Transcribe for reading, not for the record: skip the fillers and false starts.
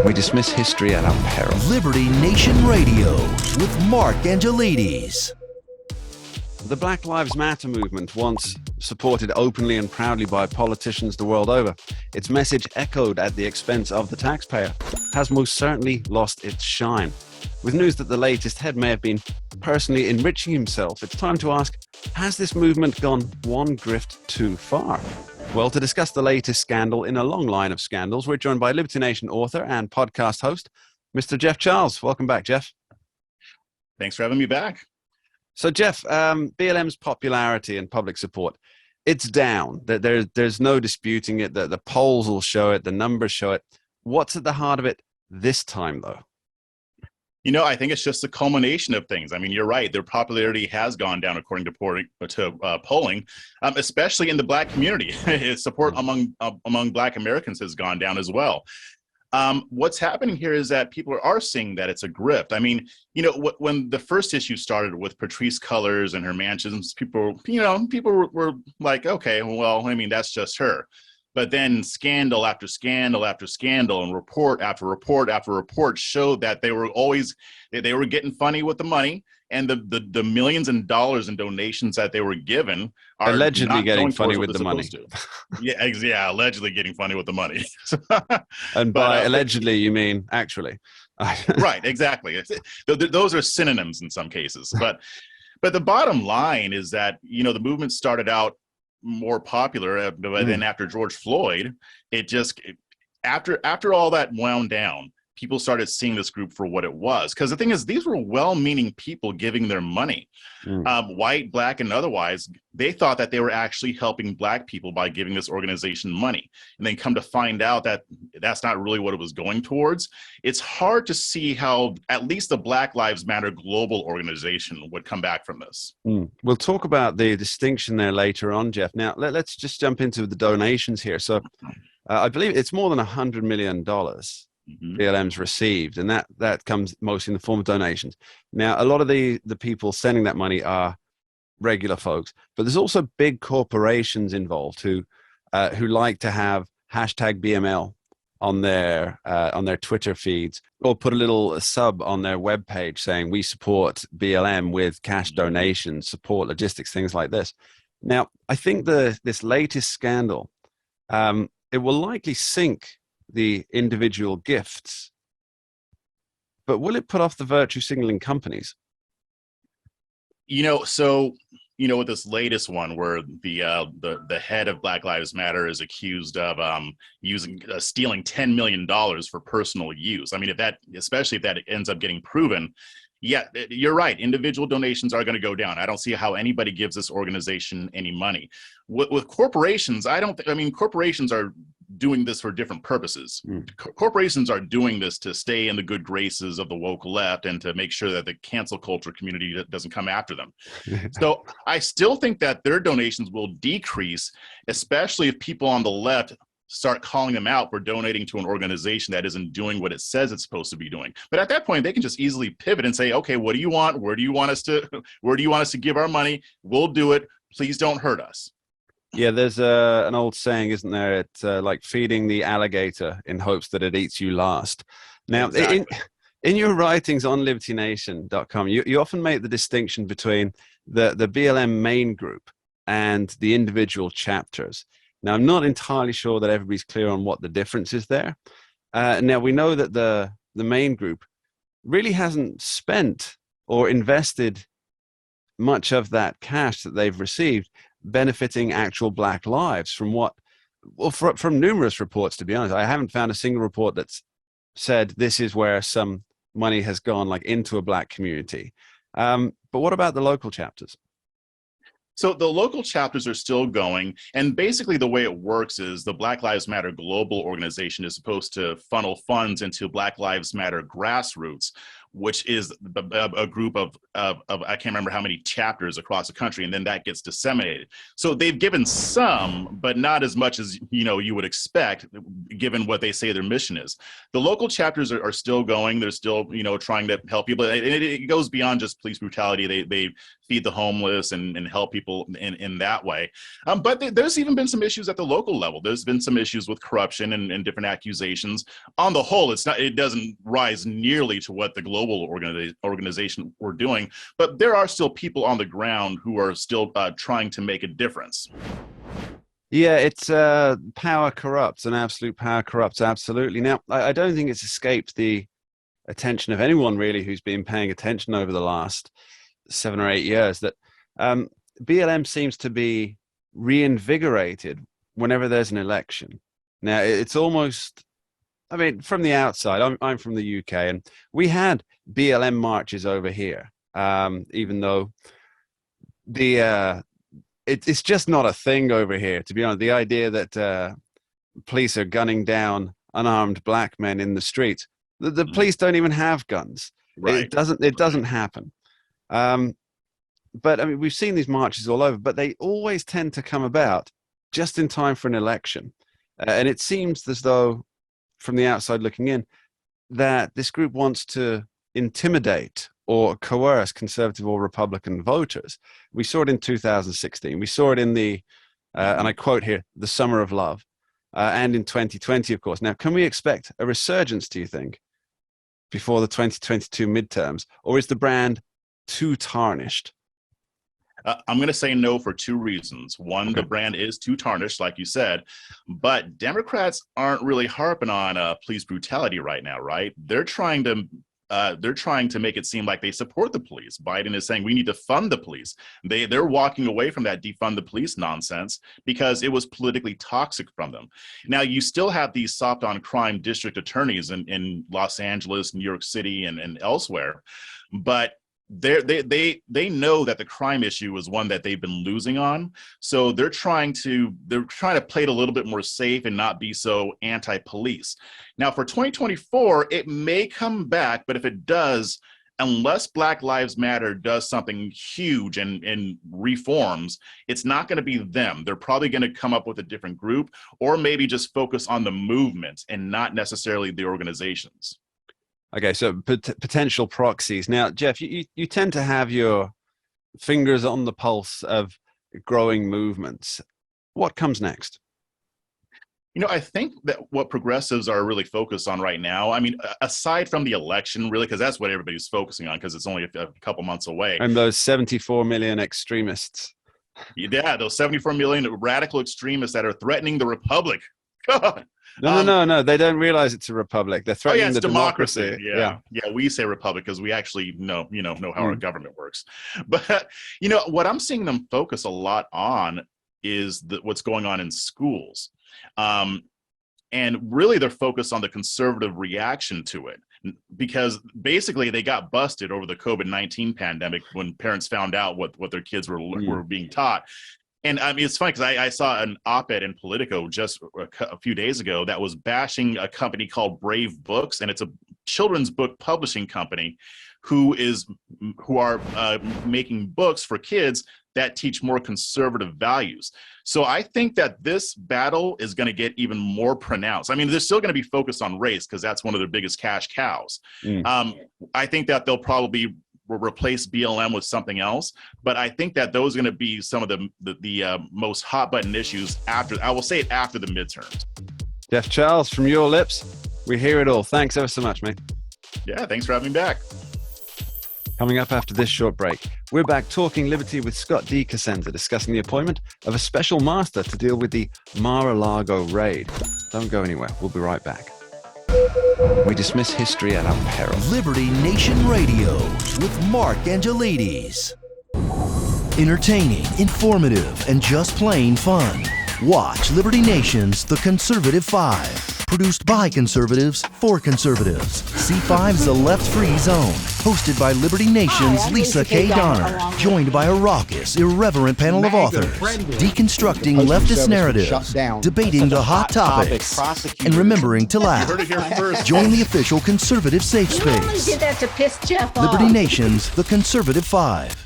We dismiss history at our peril. Liberty Nation Radio with Mark Angelides. The Black Lives Matter movement, once supported openly and proudly by politicians the world over, its message echoed at the expense of the taxpayer, has most certainly lost its shine. With news that the latest head may have been personally enriching himself, it's time to ask, has this movement gone one grift too far? Well, to discuss the latest scandal in a long line of scandals, we're joined by Liberty Nation author and podcast host, Mr. Jeff Charles. Welcome back, Jeff. Thanks for having me back. So, Jeff, BLM's popularity and public support, it's down. There's no disputing it. The polls will show it. The numbers show it. What's at the heart of it this time, though? You know, I think it's just a culmination of things. I mean, you're right. Their popularity has gone down according to polling, especially in the Black community. Support among Black Americans has gone down as well. What's happening here is that people are seeing that it's a grift. I mean, you know, when the first issue started with Patrisse Cullors and her mansions, people were like, okay, well, I mean, that's just her. But then scandal after scandal after scandal and report after report after report showed that they were getting funny with the money, and the millions of dollars in donations that they were given are allegedly getting funny with the money. Yeah, allegedly getting funny with the money. And by allegedly, you mean actually. Right, exactly. Those are synonyms in some cases. But the bottom line is that, you know, the movement started out more popular, but then after George Floyd, after all that wound down, people started seeing this group for what it was. Because the thing is, these were well-meaning people giving their money, white, Black, and otherwise. They thought that they were actually helping Black people by giving this organization money, and then come to find out that that's not really what it was going towards. It's hard to see how at least the Black Lives Matter global organization would come back from this. We'll talk about the distinction there later on, Jeff. Now, let's just jump into the donations here. So I believe it's more than $100 million. BLM's received, and that comes mostly in the form of donations. Now, a lot of the people sending that money are regular folks, but there's also big corporations involved who like to have hashtag BML on their Twitter feeds, or put a little sub on their webpage saying we support BLM with cash donations, support logistics, things like this. Now, I think this latest scandal, it will likely sink the individual gifts, but will it put off the virtue signaling companies? You know, so, you know, with this latest one where the head of Black Lives Matter is accused of stealing $10 million for personal use. I mean, especially if that ends up getting proven, yeah, you're right. Individual donations are going to go down. I don't see how anybody gives this organization any money. With corporations, corporations are doing this for different purposes. Corporations are doing this to stay in the good graces of the woke left and to make sure that the cancel culture community doesn't come after them. So I still think that their donations will decrease, especially if people on the left start calling them out for donating to an organization that isn't doing what it says it's supposed to be doing. But at that point, they can just easily pivot and say, okay, what do you want? Where do you want us to give our money? We'll do it. Please don't hurt us. Yeah, there's an old saying, isn't there? It's like feeding the alligator in hopes that it eats you last. Now, exactly. in your writings on libertynation.com, you often make the distinction between the BLM main group and the individual chapters. Now, I'm not entirely sure that everybody's clear on what the difference is there. Now, we know that the main group really hasn't spent or invested much of that cash that they've received benefiting actual Black lives from numerous reports, to be honest. I haven't found a single report that's said this is where some money has gone like into a Black community. But what about the local chapters? So the local chapters are still going, and basically the way it works is the Black Lives Matter global organization is supposed to funnel funds into Black Lives Matter grassroots, which is a group of I can't remember how many chapters across the country, and then that gets disseminated. So they've given some, but not as much as you would expect, given what they say their mission is. The local chapters are still going. They're still trying to help people. It goes beyond just police brutality. They feed the homeless and help people in that way. But there's even been some issues at the local level. There's been some issues with corruption and different accusations. On the whole, it doesn't rise nearly to what the global organization were doing, but there are still people on the ground who are still trying to make a difference. Yeah, it's power corrupts, and absolute power corrupts, absolutely. Now, I don't think it's escaped the attention of anyone really who's been paying attention over the last 7 or 8 years that BLM seems to be reinvigorated whenever there's an election. Now, it's almost, I mean, from the outside, I'm from the UK, and we had BLM marches over here, even though it's just not a thing over here, to be honest. The idea that police are gunning down unarmed black men in the streets, the police don't even have guns. Right. It doesn't happen. But I mean, we've seen these marches all over, but they always tend to come about just in time for an election. And it seems as though, from the outside looking in, that this group wants to intimidate or coerce conservative or Republican voters. We saw it in 2016. We saw it in the, and I quote here, the Summer of Love, and in 2020, of course. Now, can we expect a resurgence, do you think, before the 2022 midterms, or is the brand too tarnished? I'm going to say no for two reasons. One, the brand is too tarnished, like you said, but Democrats aren't really harping on police brutality right now, right? They're trying to make it seem like they support the police. Biden is saying we need to fund the police. They're walking away from that defund the police nonsense because it was politically toxic from them. Now, you still have these soft on crime district attorneys in Los Angeles, New York City, and elsewhere, but they know that the crime issue is one that they've been losing on, so they're trying to play it a little bit more safe and not be so anti-police. Now, for 2024, it may come back, but if it does, unless Black Lives Matter does something huge and reforms, it's not going to be them. They're probably going to come up with a different group, or maybe just focus on the movement and not necessarily the organizations. Okay, so potential proxies. Now, Jeff, you tend to have your fingers on the pulse of growing movements. What comes next? I think that what progressives are really focused on right now, I mean, aside from the election, really, because that's what everybody's focusing on, because it's only a couple months away. And those 74 million extremists. Yeah, those 74 million radical extremists that are threatening the republic. God. No. They don't realize it's a republic. They're threatening the democracy. Yeah. We say republic because we actually know how our government works. But what I'm seeing them focus a lot on is what's going on in schools, and really they're focused on the conservative reaction to it, because basically they got busted over the COVID-19 pandemic when parents found out what their kids were being taught. And I mean, it's funny because I saw an op-ed in Politico just a few days ago that was bashing a company called Brave Books, and it's a children's book publishing company who are making books for kids that teach more conservative values. So I think that this battle is going to get even more pronounced. I mean, they're still going to be focused on race because that's one of their biggest cash cows. I think that they'll probably replace BLM with something else, but I think that those are going to be some of the most hot button issues after the midterms. Jeff Charles, from your lips, we hear it all. Thanks ever so much, mate. Yeah, thanks for having me back. Coming up after this short break, we're back talking liberty with Scott D. Cosenza, discussing the appointment of a special master to deal with the Mar-a-Lago raid. Don't go anywhere. We'll be right back. We dismiss history at our peril. Liberty Nation Radio with Mark Angelides. Entertaining, informative, and just plain fun. Watch Liberty Nation's The Conservative 5. Produced by conservatives for conservatives. C5's The Left Free Zone. Hosted by Liberty Nation's Lisa K. Donner. Joined by a raucous, irreverent panel of authors. Deconstructing leftist narratives. Debating the hot topics. And remembering to laugh. Heard it here first. Join the official conservative safe You only space. did that to piss Jeff off. Liberty Nation's The Conservative 5.